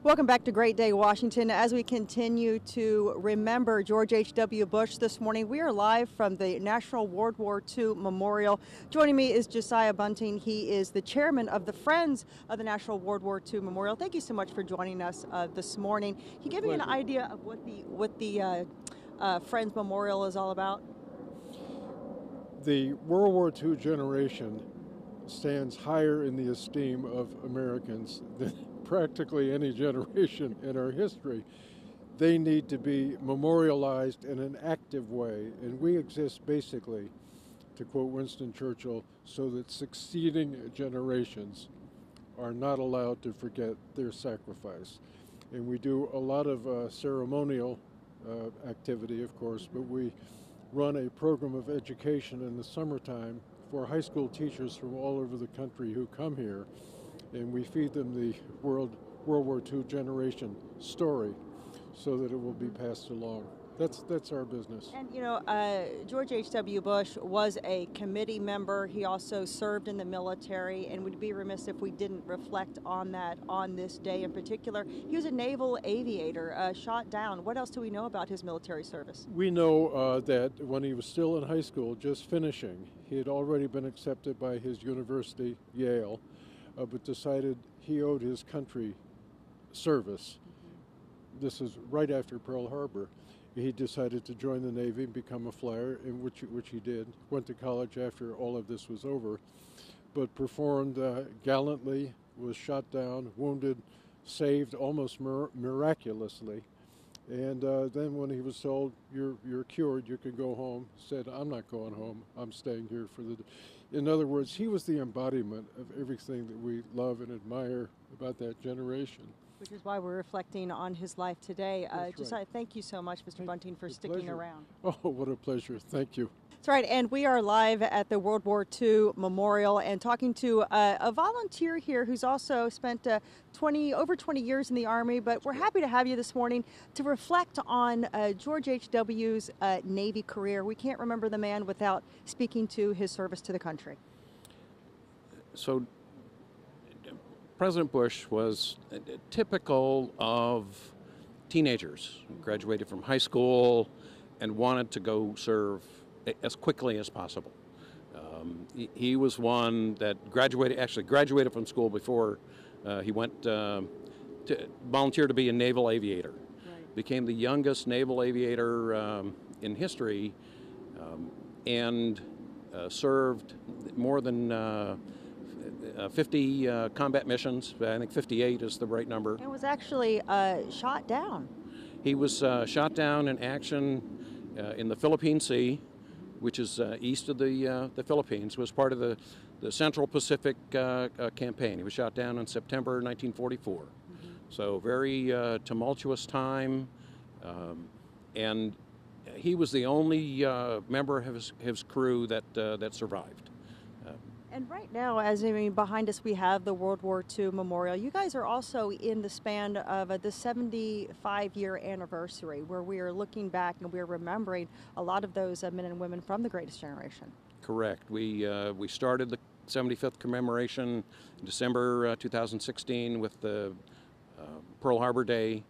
Welcome back to Great Day, Washington. As we continue to remember George H.W. Bush this morning, we are live from the National World War II Memorial. Joining me is Josiah Bunting. He is the chairman of the Friends of the National World War II Memorial. Thank you so much for joining us this morning. Can you give me an idea of what the Friends Memorial is all about? The World War II generation stands higher in the esteem of Americans than practically any generation in our history. They need to be memorialized in an active way, and we exist basically, to quote Winston Churchill, so that succeeding generations are not allowed to forget their sacrifice. And we do a lot of ceremonial activity, of course, but we run a program of education in the summertime for high school teachers from all over the country who come here, and we feed them the World War II generation story so that it will be passed along. That's our business. And you know, George H.W. Bush was a committee member. He also served in the military, and we'd be remiss if we didn't reflect on that on this day in particular. He was a naval aviator, shot down. What else do we know about his military service? We know that when he was still in high school, just finishing, he had already been accepted by his university, Yale, but decided he owed his country service. This is right after Pearl Harbor. He decided to join the Navy and become a flyer, in which he did. Went to college after all of this was over, but performed gallantly, was shot down, wounded, saved almost miraculously. And then when he was told, you're cured, you can go home, said, I'm not going home, I'm staying here for the... In other words, he was the embodiment of everything that we love and admire about that generation. Which is why we're reflecting on his life today. Josiah, right. Thank you so much, Mr. Bunting, for sticking pleasure. around. Oh, what a pleasure. Thank you. That's right, and we are live at the World War II Memorial and talking to a volunteer here who's also spent over 20 years in the Army, but we're happy to have you this morning to reflect on George H.W.'s Navy career. We can't remember the man without speaking to his service to the country. So President Bush was typical of teenagers, graduated from high school and wanted to go serve as quickly as possible. He was one that graduated from school before he went to volunteer to be a naval aviator. Right. Became the youngest naval aviator in history, and served more than 50 combat missions. I think 58 is the right number. And was actually shot down. He was shot down in action in the Philippine Sea, which is east of the Philippines. Was part of the Central Pacific campaign. He was shot down in September 1944. Mm-hmm. So very tumultuous time, and he was the only member of his crew that survived. And right now, behind us, we have the World War II Memorial. You guys are also in the span of the 75-year anniversary, where we are looking back and we are remembering a lot of those men and women from the Greatest Generation. Correct. We started the 75th commemoration in December 2016 with the Pearl Harbor Day,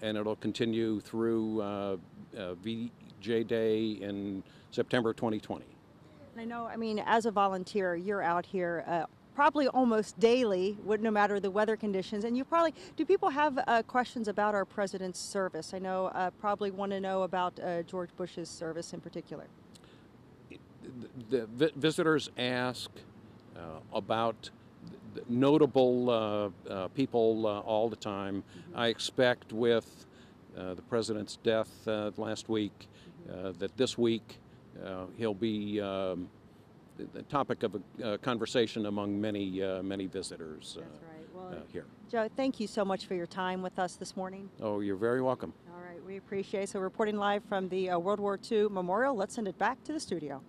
and it'll continue through VJ Day in September 2020. I know, as a volunteer, you're out here probably almost daily, no matter the weather conditions. And do people have questions about our president's service? I know probably want to know about George Bush's service in particular. The visitors ask about notable people all the time. Mm-hmm. I expect with the president's death last week, that this week he'll be the topic of a conversation among many visitors. That's right. Well, here. Joe, thank you so much for your time with us this morning. Oh, you're very welcome. All right, we appreciate it. So reporting live from the World War II Memorial, let's send it back to the studio.